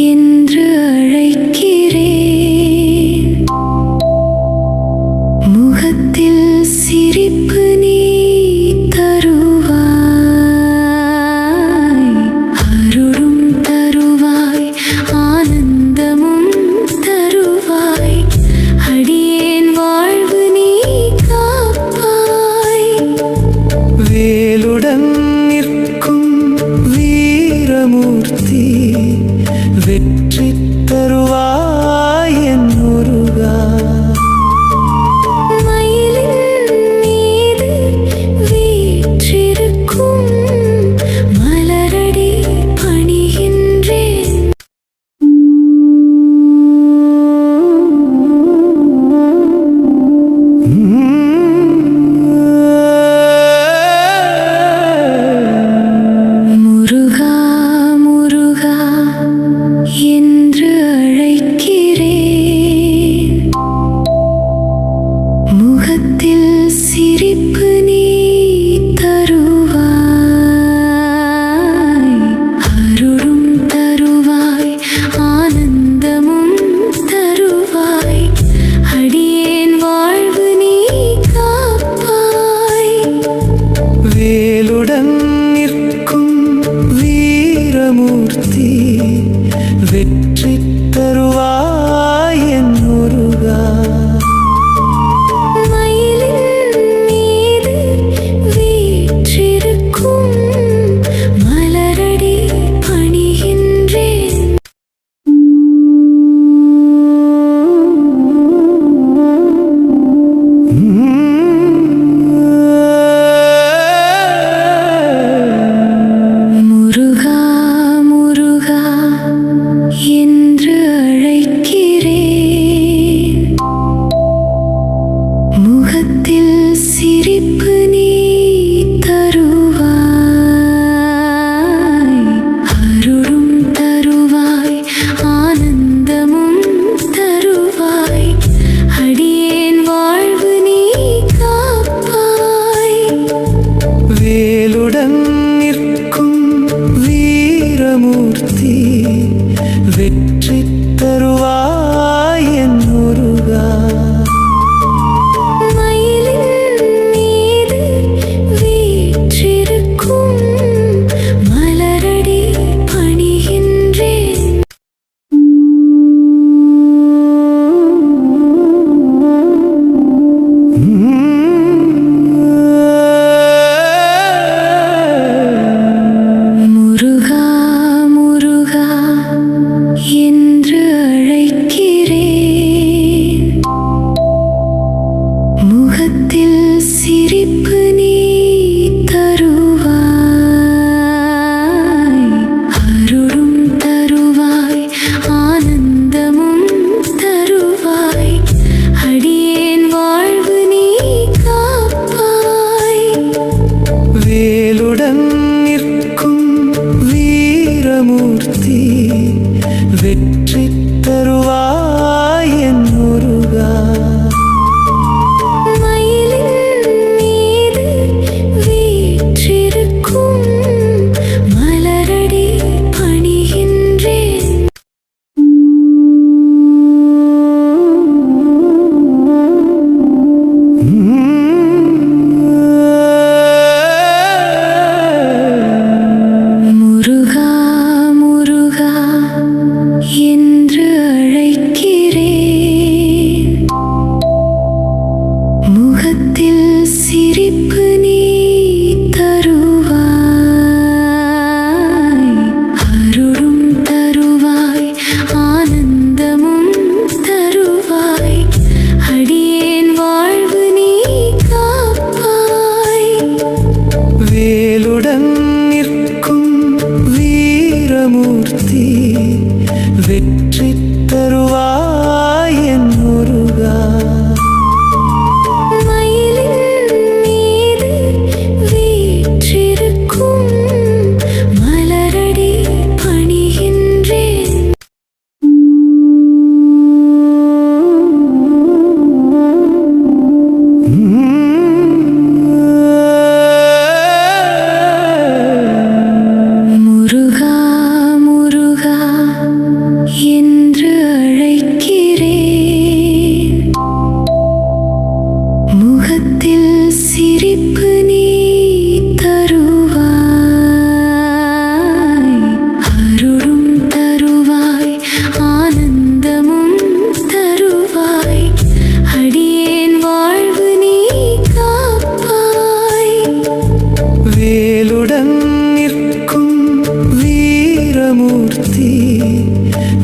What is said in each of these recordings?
என்று அழைக்கிறேன். முகத்தில் சிரிப்பு நீ தருவாய், அருளும் தருவாய், ஆனந்தமும் தருவாய், அடியேன் வாழ்வு நீ காப்பாய். வேலுடன் நிற்கும் வீரமூர்த்தி, வெற்றி தருவாய் என் முருகா. மயிலின் மீது வீற்றிருக்கும் மலரடி பணிகின்றேன். முருகா முருகா என்று அழைக்கிறேன். முகத்தில் சிரிப்பு நீ தருவாய், அருளும் தருவாய், ஆனந்தமும் தருவாய், அடியேன் வாழ்வு நீ காப்பாய். வேலுடன் நிற்கும் வீரமூர்த்தி, வெற்றி தருவாய் என் முருகா. மயிலின் மீது வீற்றிருக்கும் மலரடி பணிகின்றேன். முருகா முருகா என்று அழைக்கிறேன். முகத்தில் சிரிப்பு நீ தருவாய், அருளும் தருவாய், ஆனந்தமும் தருவாய், அடியேன் வாழ்வு நீ காப்பாய். வேலுடன் நிற்கும் வீரமூர்த்தி, வெற்றி தருவாய் என் முருகா. மயிலின் மீது வீற்றிருக்கும் மலரடி பணிகின்றேன். முருகா முருகா என்று அழைக்கிறேன். முகத்தில் சிரிப்பு நீ தருவாய், அருளும் தருவாய், ஆனந்தமும் தருவாய், அடியேன் வாழ்வு நீ காப்பாய். வேலுடன் நிற்கும் வீரமூர்த்தி, வெற்றி தருவாய் என் முருகா. மயிலின் மீது வீற்றிருக்கும் மலரடி பணிகின்றேன். முருகா முருகா என்று அழைக்கிறேன். முகத்தில் சிரிப்பு நீ தருவாய், அருளும் தருவாய், ஆனந்தமும் தருவாய், அடியேன் வாழ்வு நீ காப்பாய். வேலுடன் நிற்கும் வீரமூர்த்தி, வெற்றி தருவாய் என் முருகா. மயிலின் மீது வீற்றிருக்கும் மலரடி பணிகின்றேன். முருகா முருகா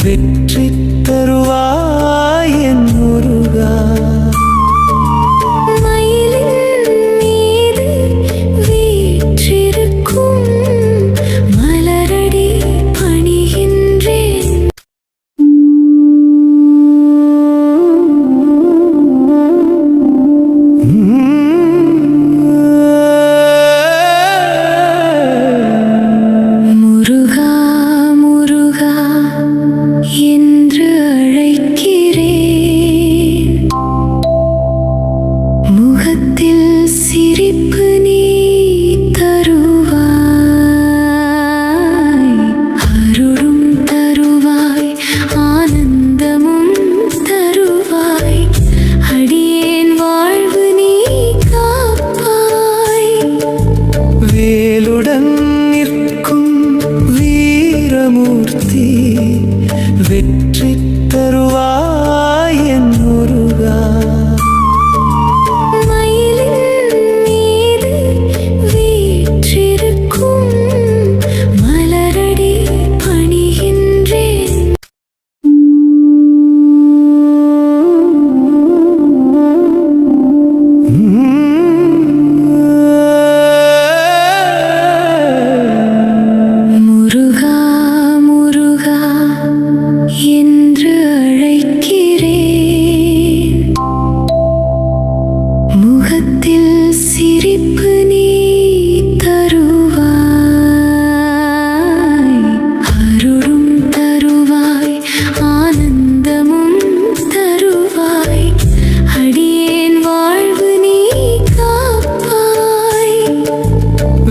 வெற்றி தருவாய் என் முருகா. மயிலின் மீது வீற்றிருக்கும் மலரடி பணிகின்றேன். முருகா முருகா என்று அழைக்கிறேன். முகத்தில் சிரிப்பு நீ தருவாய். அருளும் தருவாய், ஆனந்தமும் தருவாய். அடியேன் வாழ்வு நீ காப்பாய். வேலுடன் நிற்கும் வீரமூர்த்தி வெற்றி தருவாய் என் முருகா. மயிலின் மீது வீற்றிருக்கும் மலரடி பணிகின்றேன். முருகா முருகா என்று அழைக்கிறேன். முகத்தில் சிரிப்பு நீ தருவாய். அருளும் தருவாய், ஆனந்தமும் தருவாய். அடியேன் வாழ்வு நீ காப்பாய்.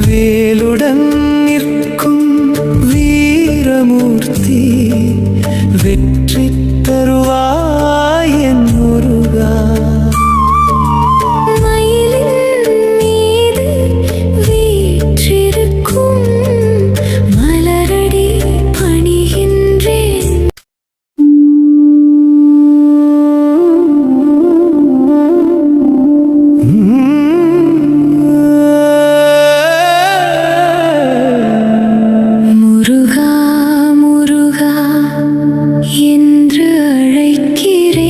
வேலுடன் நிற்கும் வீரமூர்த்தி வெற்றி தருவாய் என் முருகா. மயிலின் மீது வீற்றிருக்கும் மலரடி பணிகின்றேன். முருகா முருகா என்று அழைக்கிறேன்.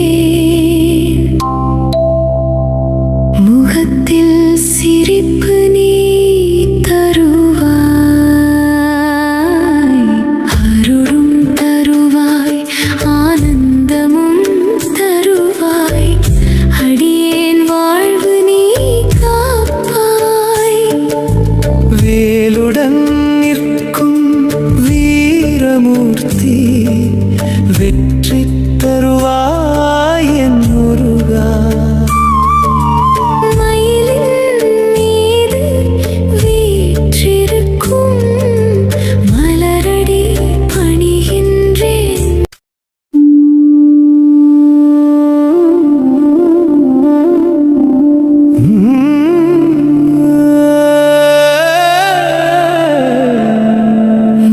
முகத்தில் சிரிப்பு நீ தருவாய். அருளும் தருவாய், ஆனந்தமும் தருவாய். அடியேன் வாழ்வு நீ காப்பாய். வேலுடன் நிற்கும் வீரமூர்த்தி வெற்றி தருவாய் என் முருகா. மயிலின் மீது வீற்றிருக்கும் மலரடி பணிகின்றேன்.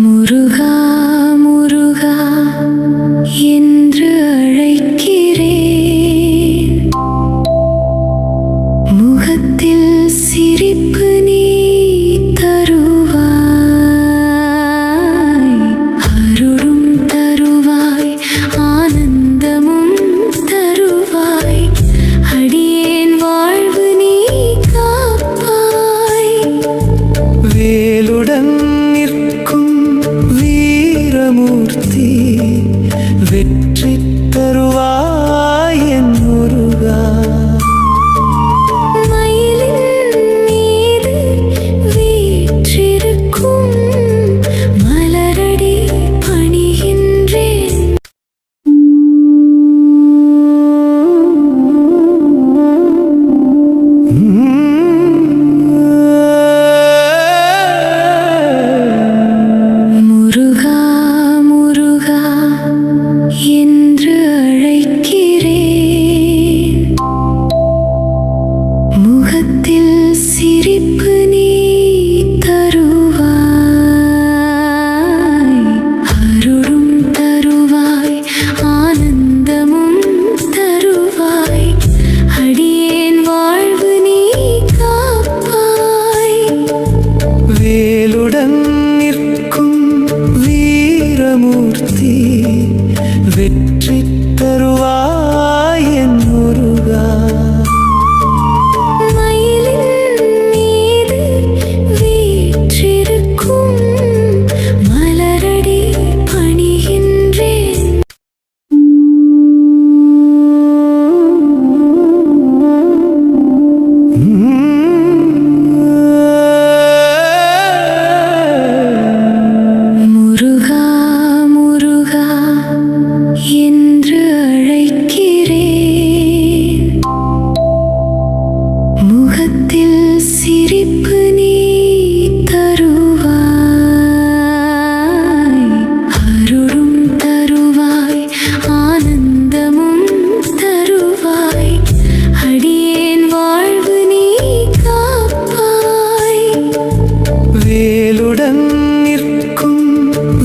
முருகா முருகா என்று அழைக்கிறேன். முகத்தில் சிரிப்பு நீ தருவாய். அருளும் தருவாய், ஆனந்தமும் தருவாய். அடியேன் வாழ்வு நீ காப்பாய். வேலுடன் நிற்கும் வீரமூர்த்தி வெற்றி தருவாய் என் முருகா. மயிலின் மீது வீற்றிருக்கும் மலரடி பணிகின்றேன். முருகா முருகா என்று அழைக்கிறேன். வெற்றி தருவாய் என் முருகா. மயிலின் மீது வீற்றிருக்கும் மலரடி பணிகின்றேன். முருகா முருகா என்று அழைக்கிறேன். முகத்தில் சிரிப்பு நீ தருவாய். அருளும் தருவாய், ஆனந்தமும் தருவாய். அடியேன் வாழ்வு நீ காப்பாய். வேலுடன் நிற்கும்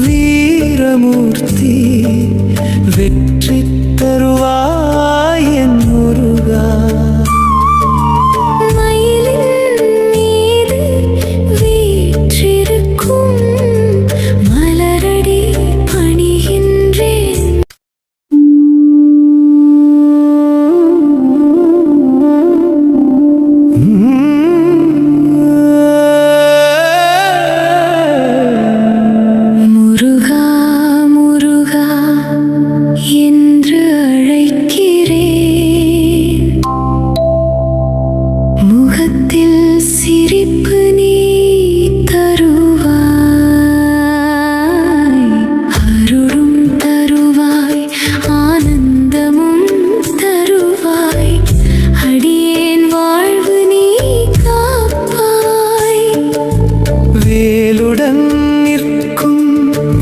வீரமூர்த்தி வெற்றி தருவாய் என் முருகா. மயிலின் மீது வீற்றிருக்கும் மலரடி பணிகின்றேன். முருகா முருகா என்று அழைக்கிறேன். முகத்தில் சிரிப்பு நீ தருவாய். அருளும் தருவாய், ஆனந்தமும் தருவாய். அடியேன் வாழ்வு நீ காப்பாய். வேலுடன் நிற்கும்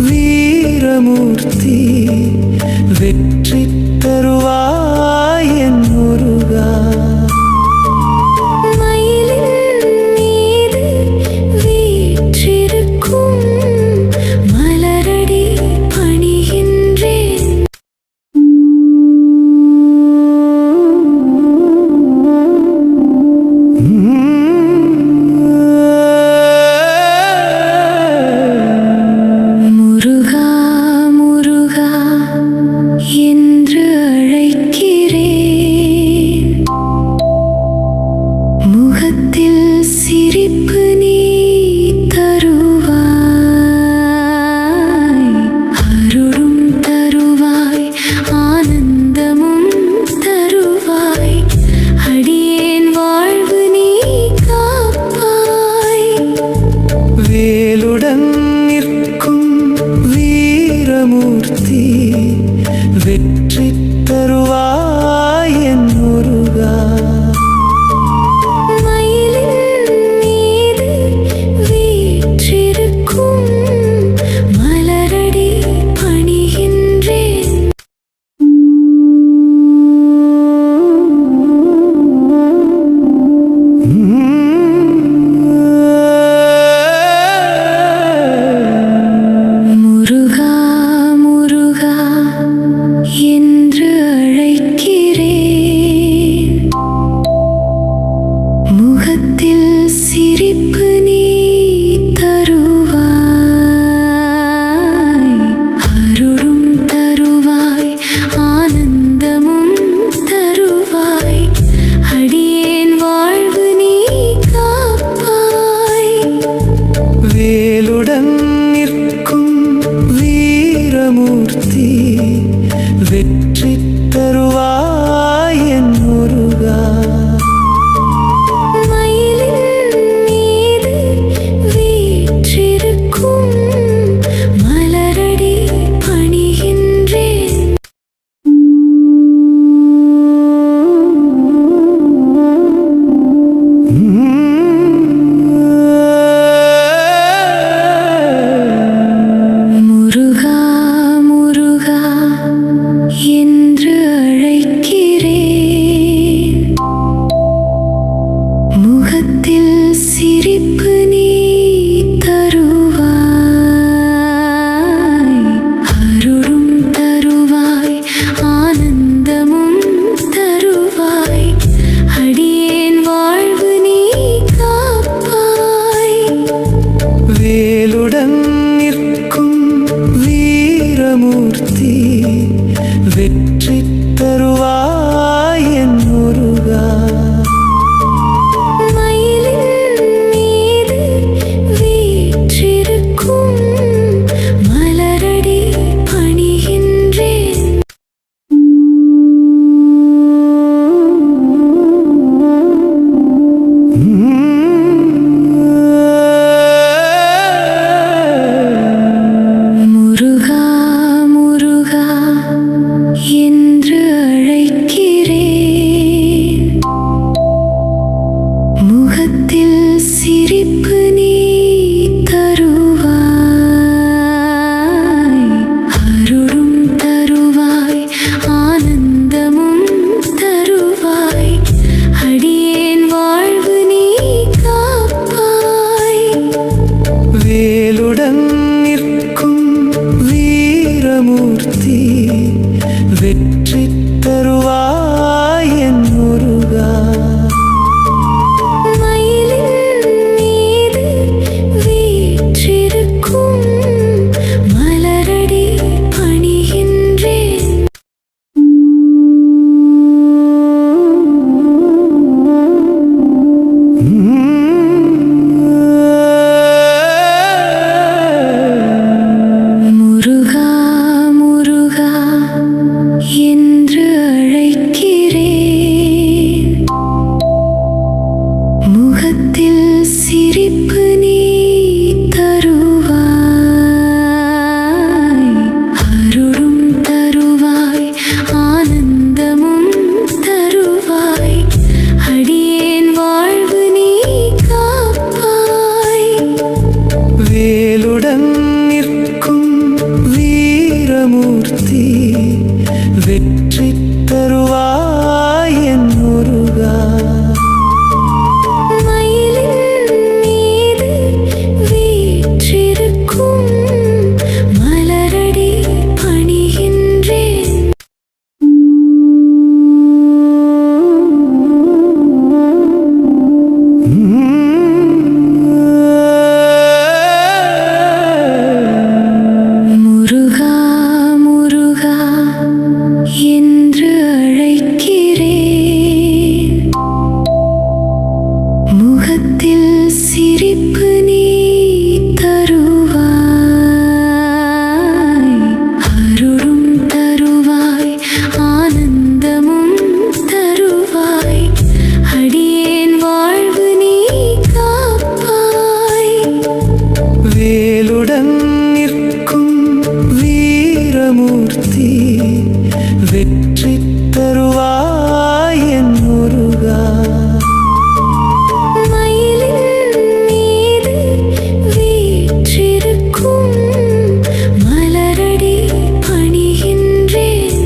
வீரமூர்த்தி வெற்றி தருவாய் என் முருகா. மயிலின் மீது வீற்றிருக்கும் மலரடி பணிகின்றேன். முருகா முருகா என்று அழைக்கிறேன். முகத்தில் சிரிப்பு நீ தருவாய். அருளும் தருவாய், ஆனந்தமும் தருவாய். அடியேன் வாழ்வு நீ காப்பாய். வேலுடன் நிற்கும் வீரமூர்த்தி வெற்றி தருவாய் என் முருகா. மயிலின் மீது வீற்றிருக்கும் மலரடி பணிகின்றேன். முருகா முருகா என்று அழைக்கிறேன். முகத்தில் சிரிப்பு நீ தருவாய். அருளும் தருவாய், ஆனந்தமும் தருவாய். அடியேன் வாழ்வு நீ காப்பாய். வேலுடன் நிற்கும் வீரமூர்த்தி வெற்றி தருவாய் என் முருகா. மயிலின் மீது வீற்றிருக்கும் மலரடி பணிகின்றேன். முருகா முருகா என்று வீரமூர்த்தி வெற்றி தருவாய் என் முருகா. மயிலின் மீது வீற்றிருக்கும் மலரடி பணிகின்றேன். முருகா முருகா என்று அழைக்கிறேன். முகத்தில் சிரிப்பு நீ தருவாய். அருளும் தருவாய், ஆனந்தமும் தருவாய். அடியேன் வாழ்வு நீ காப்பாய். வேலுடன் நிற்கும் வீரமூர்த்தி வெற்றி தருவாய் என் முருகா. மயிலின் மீது வீற்றிருக்கும் மலரடி பணிகின்றேன். முருகா முருகா என்று அழைக்கிறேன். முகத்தில் சிரிப்பு நீ தருவாய். அருளும் தருவாய், ஆனந்தமும் தருவாய். அடியேன் வாழ்வு நீ காப்பாய். வேலுடன் நிற்கும் வீரமூர்த்தி வெற்றி தருவாய் என் முருகா. மயிலின் மீது வீற்றிருக்கும் மலரடி பணிகின்றேன். முருகா முருகா என்று அழைக்கிறேன். முகத்தில் சிரிப்பு நீ தருவாய். அருளும் தருவாய், ஆனந்தமும் தருவாய். அடியேன் வாழ்வு நீ காப்பாய். வேலுடன் நிற்கும் வீரமூர்த்தி வெற்றி தருவாய் என் முருகா. மயிலின் மீது வீற்றிருக்கும் மலரடி பணிகின்றேன்.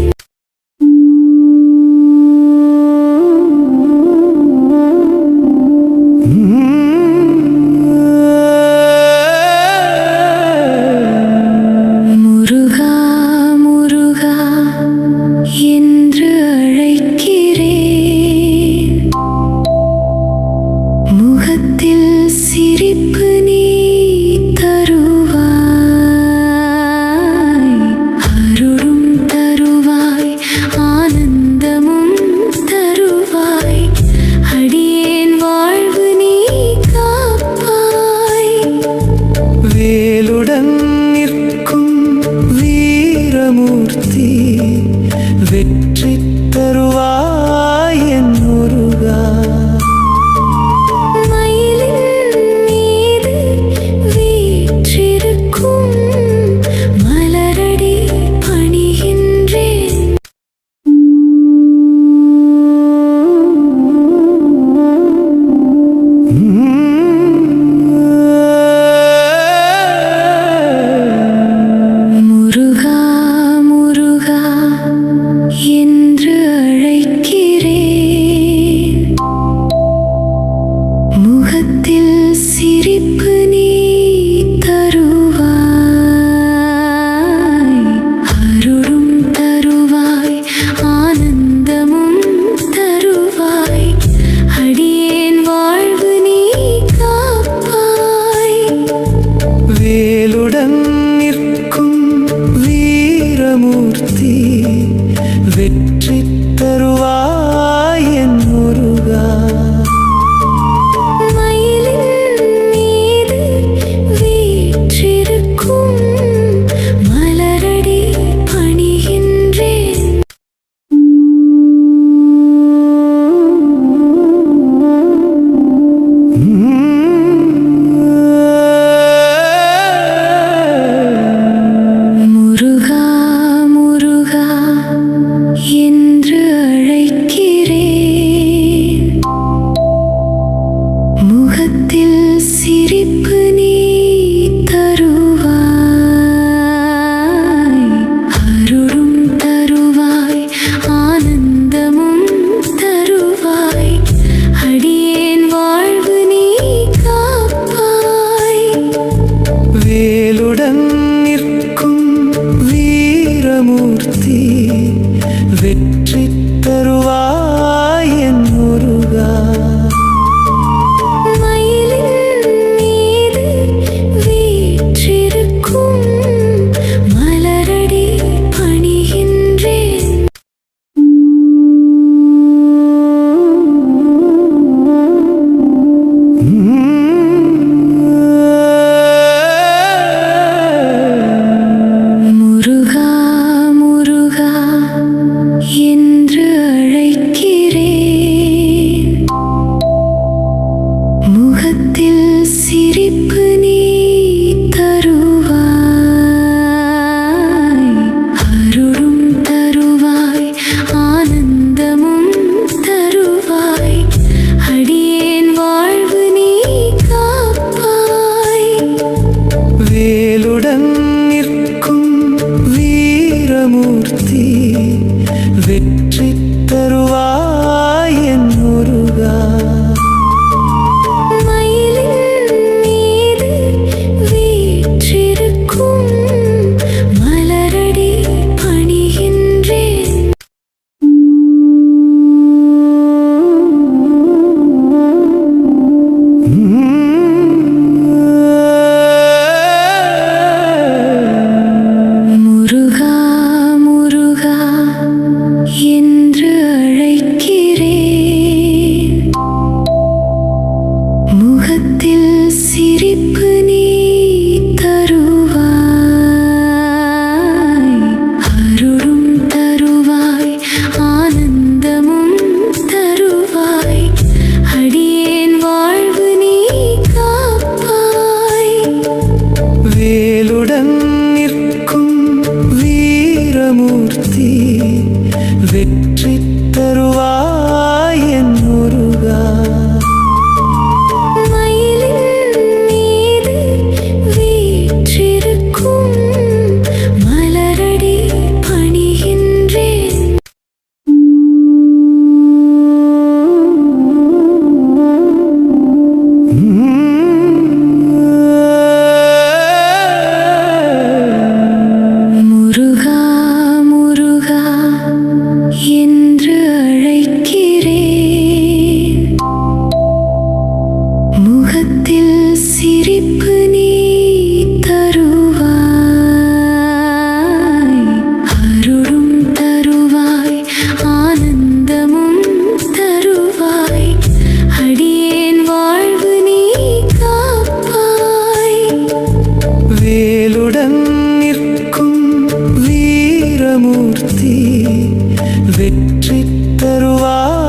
முருகா முருகா என்று அழைக்கிறேன். முகத்தில் சிரிப்பு நீ தருவாய். அருளும் தருவாய், ஆனந்தமும் தருவாய். அடியேன் வாழ்வு நீ காப்பாய். வேலுடன் நிற்கும் வீரமூர்த்தி வெற்றி தருவாய் என் முருகா. மயிலின் மீது வீற்றிருக்கும் மலரடி பணிகின்றேன். முருகா முருகா என்று வீரமூர்த்தி வெற்றி தருவாய் என் முருகா. மயிலின் மீது வீற்றிருக்கும் மலரடி பணிகின்றேன். முருகா முருகா என்று அழைக்கிறேன். முகத்தில் சிரிப்பு நீ தருவாய். அருளும் தருவாய், ஆனந்தமும் தருவாய். அடியேன் வாழ்வு நீ காப்பாய். வேலுடன் நிற்கும் வீரமூர்த்தி வெற்றி தருவாய் என் முருகா. மயிலின் மீது வீற்றிருக்கும் மலரடி பணிகின்றேன். முருகா முருகா என்று அழைக்கிறேன். முகத்தில் சிரிப்பு நீ தருவாய். அருளும் தருவாய், ஆனந்தமும் தருவாய். அடியேன் வாழ்வு நீ காப்பாய். வேலுடன் நிற்கும் வீரமூர்த்தி வெற்றி தருவாய் என் முருகா. மயிலின் மீது வீற்றிருக்கும் மலரடி பணிகின்றேன். முருகா முருகா என்று அழைக்கிறேன். முகத்தில் சிரிப்பு நீ தருவாய். அருளும் தருவாய், ஆனந்தமும் தருவாய். அடியேன் வாழ்வு நீ காப்பாய். வேலுடன் நிற்கும் வீரமூர்த்தி வெற்றி தருவாய் என் முருகா. மயிலின் மீது வீற்றிருக்கும் மலரடி பணிகின்றேன். முருகா முருகா என்று அழைக்கிறேன். முகத்தில் சிரிப்பு நீ தருவாய். அருளும் தருவாய், ஆனந்தமும் தருவாய். அடியேன் வாழ்வு நீ காப்பாய். வேலுடன் நிற்கும் வீரமூர்த்தி வெற்றி தருவாய்